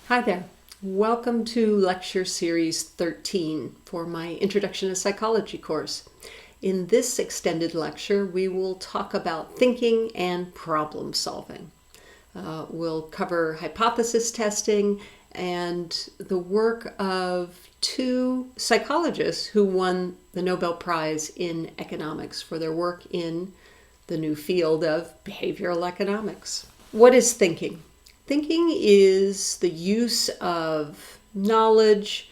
Hi there. Welcome to Lecture Series 13 for my Introduction to Psychology course. In this extended lecture, we will talk about thinking and problem solving. We'll cover hypothesis testing and the work of two psychologists who won the Nobel Prize in Economics for their work in the new field of behavioral economics. What is thinking? Thinking is the use of knowledge,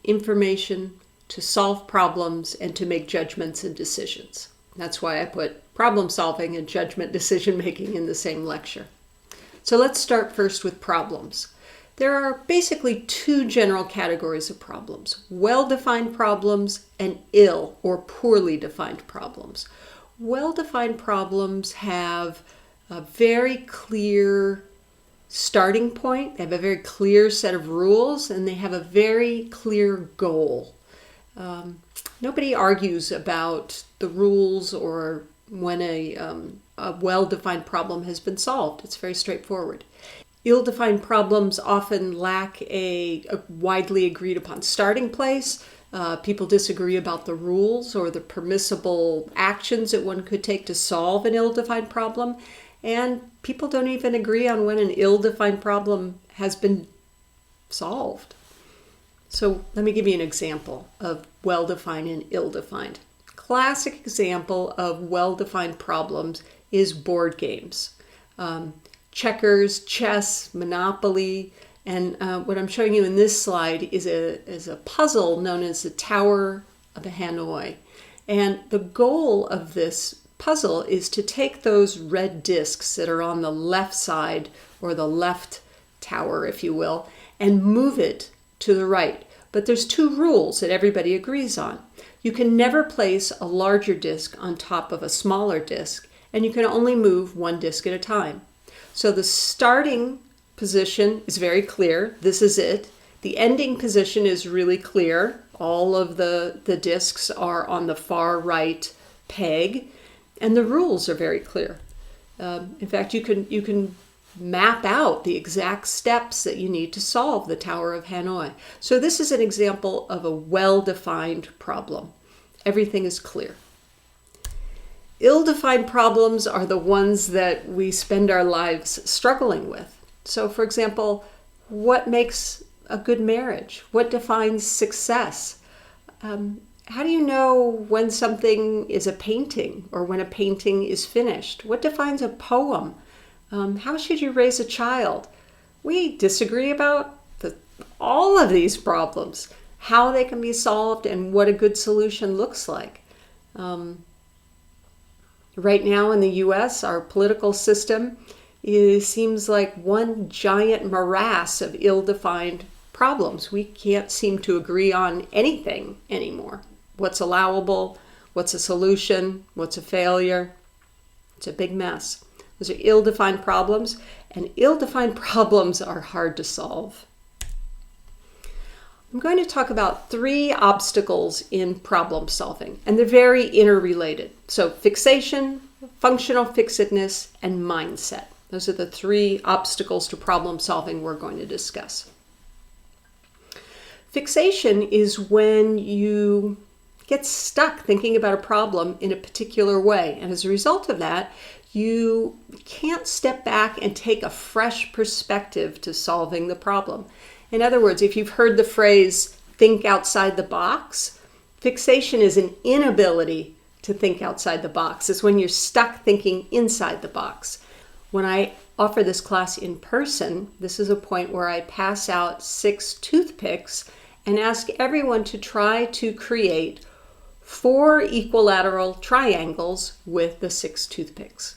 information to solve problems and to make judgments and decisions. That's why I put problem solving and judgment decision making in the same lecture. So let's start first with problems. There are basically two general categories of problems: well-defined problems and ill or poorly defined problems. Well-defined problems have a very clear starting point, they have a very clear set of rules, and they have a very clear goal. Nobody argues about the rules or when a well-defined problem has been solved. It's very straightforward. Ill-defined problems often lack a widely agreed upon starting place. People disagree about the rules or the permissible actions that one could take to solve an ill-defined problem. And people don't even agree on when an ill-defined problem has been solved. So let me give you an example of well-defined and ill-defined. Classic example of well-defined problems is board games. Checkers, chess, Monopoly, and what I'm showing you in this slide is a puzzle known as the Tower of Hanoi. And the goal of this puzzle is to take those red discs that are on the left side, or the left tower, if you will, and move it to the right. But there's two rules that everybody agrees on. You can never place a larger disc on top of a smaller disc, and you can only move one disc at a time. So the starting position is very clear. This is it. The ending position is really clear. All of the discs are on the far right peg. And the rules are very clear. In fact, you can map out the exact steps that you need to solve the Tower of Hanoi. So this is an example of a well-defined problem. Everything is clear. Ill-defined problems are the ones that we spend our lives struggling with. So, for example, what makes a good marriage? What defines success? How do you know when something is a painting or when a painting is finished? What defines a poem? How should you raise a child? We disagree about all of these problems, how they can be solved and what a good solution looks like. Right now in the U.S., our political system seems like one giant morass of ill-defined problems. We can't seem to agree on anything anymore. What's allowable, what's a solution, what's a failure. It's a big mess. Those are ill-defined problems, and ill-defined problems are hard to solve. I'm going to talk about three obstacles in problem solving, and they're very interrelated. So fixation, functional fixedness, and mindset. Those are the three obstacles to problem solving we're going to discuss. Fixation is when you get stuck thinking about a problem in a particular way. And as a result of that, you can't step back and take a fresh perspective to solving the problem. In other words, if you've heard the phrase, think outside the box, fixation is an inability to think outside the box. It's when you're stuck thinking inside the box. When I offer this class in person, this is a point where I pass out 6 toothpicks and ask everyone to try to create 4 equilateral triangles with the 6 toothpicks.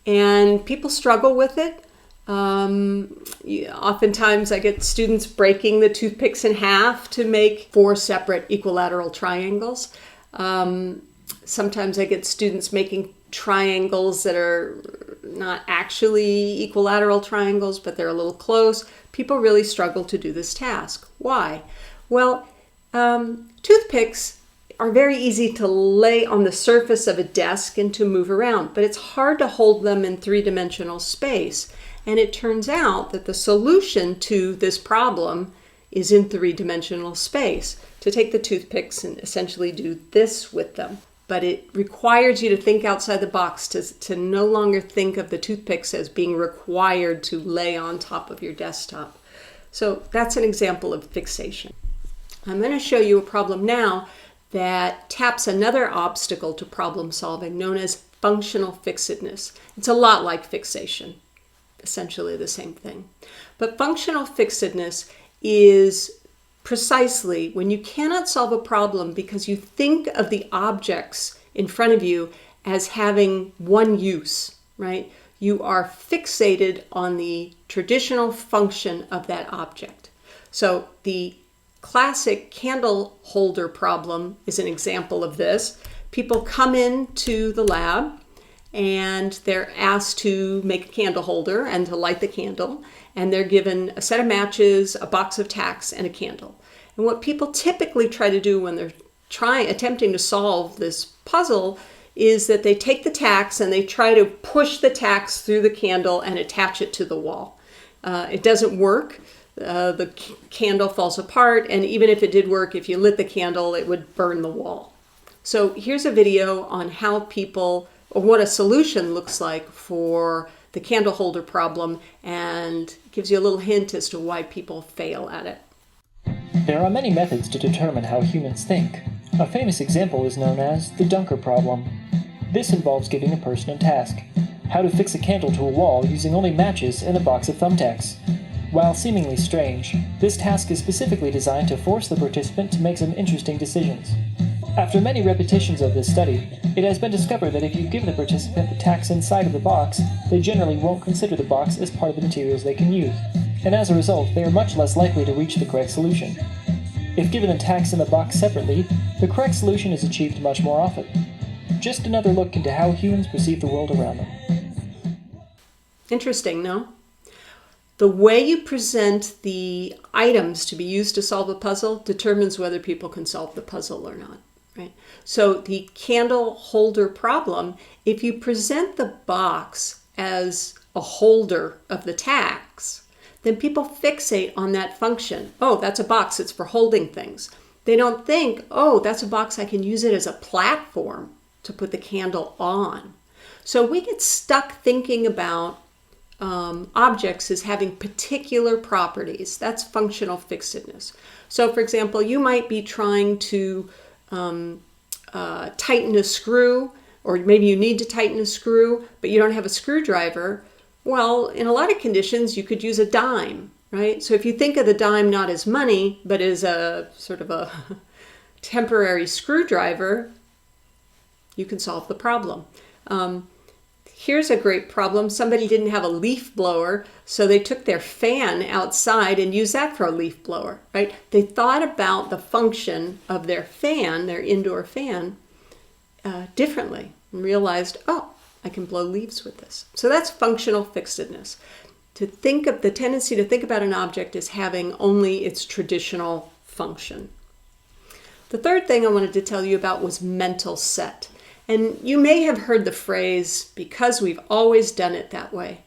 And people struggle with it. Oftentimes I get students breaking the toothpicks in half to make 4 separate equilateral triangles. Sometimes I get students making triangles that are not actually equilateral triangles, but they're a little close. People really struggle to do this task. Why? Well, toothpicks are very easy to lay on the surface of a desk and to move around, but it's hard to hold them in three-dimensional space. And it turns out that the solution to this problem is in three-dimensional space, to take the toothpicks and essentially do this with them. But it requires you to think outside the box, to no longer think of the toothpicks as being required to lay on top of your desktop. So that's an example of fixation. I'm going to show you a problem now that taps another obstacle to problem solving known as functional fixedness. It's a lot like fixation, essentially the same thing. But functional fixedness is precisely when you cannot solve a problem because you think of the objects in front of you as having one use, right? You are fixated on the traditional function of that object. So the classic candle holder problem is an example of this. People come into the lab and they're asked to make a candle holder and to light the candle, and they're given a set of matches, a box of tacks, and a candle. And what people typically try to do when they're attempting to solve this puzzle is that they take the tacks and they try to push the tacks through the candle and attach it to the wall. It doesn't work. The candle falls apart, and even if it did work, if you lit the candle, it would burn the wall. So here's a video on how people, or what a solution looks like for the candle holder problem, and gives you a little hint as to why people fail at it. There are many methods to determine how humans think. A famous example is known as the Dunker problem. This involves giving a person a task: how to fix a candle to a wall using only matches and a box of thumbtacks. While seemingly strange, this task is specifically designed to force the participant to make some interesting decisions. After many repetitions of this study, it has been discovered that if you give the participant the tacks inside of the box, they generally won't consider the box as part of the materials they can use, and as a result, they are much less likely to reach the correct solution. If given the tacks in the box separately, the correct solution is achieved much more often. Just another look into how humans perceive the world around them. Interesting, no? The way you present the items to be used to solve a puzzle determines whether people can solve the puzzle or not. Right? So the candle holder problem, if you present the box as a holder of the tacks, then people fixate on that function. Oh, that's a box, it's for holding things. They don't think, oh, that's a box, I can use it as a platform to put the candle on. So we get stuck thinking about objects as having particular properties. That's functional fixedness. So for example, you might be trying to tighten a screw, or maybe you need to tighten a screw, but you don't have a screwdriver. Well, in a lot of conditions, you could use a dime, right? So if you think of the dime not as money, but as a sort of a temporary screwdriver, you can solve the problem. Here's a great problem. Somebody didn't have a leaf blower, so they took their fan outside and used that for a leaf blower, right? They thought about the function of their fan, their indoor fan, differently and realized, oh, I can blow leaves with this. So that's functional fixedness. To think of the tendency to think about an object as having only its traditional function. The third thing I wanted to tell you about was mental set. And you may have heard the phrase, because we've always done it that way.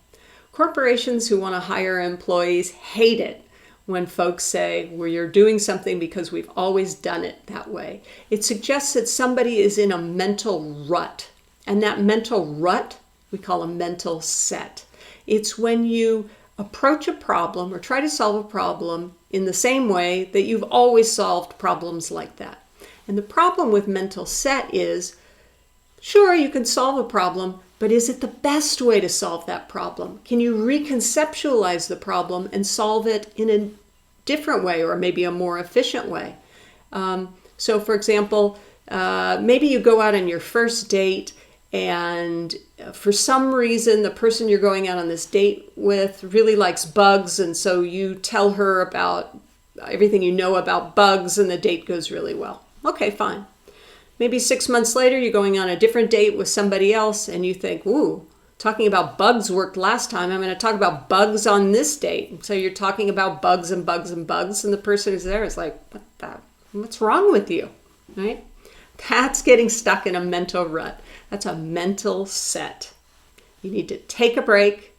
Corporations who want to hire employees hate it when folks say, well, you're doing something because we've always done it that way. It suggests that somebody is in a mental rut. And that mental rut, we call a mental set. It's when you approach a problem or try to solve a problem in the same way that you've always solved problems like that. And the problem with mental set is, sure, you can solve a problem, but is it the best way to solve that problem? Can you reconceptualize the problem and solve it in a different way, or maybe a more efficient way? So for example, maybe you go out on your first date, and for some reason the person you're going out on this date with really likes bugs, and so you tell her about everything you know about bugs, and the date goes really well. Okay, fine. Maybe 6 months later, you're going on a different date with somebody else, and you think, ooh, talking about bugs worked last time. I'm going to talk about bugs on this date. So you're talking about bugs and bugs and bugs, and the person who's there is like, what's wrong with you, right? That's getting stuck in a mental rut. That's a mental set. You need to take a break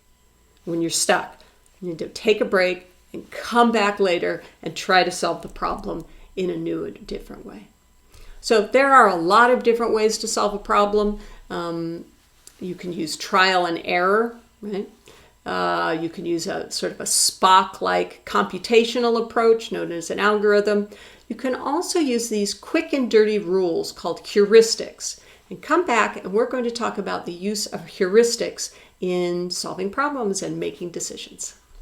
when you're stuck. You need to take a break and come back later and try to solve the problem in a new and different way. So there are a lot of different ways to solve a problem. You can use trial and error, right? You can use a sort of a Spock-like computational approach known as an algorithm. You can also use these quick and dirty rules called heuristics. And come back and we're going to talk about the use of heuristics in solving problems and making decisions.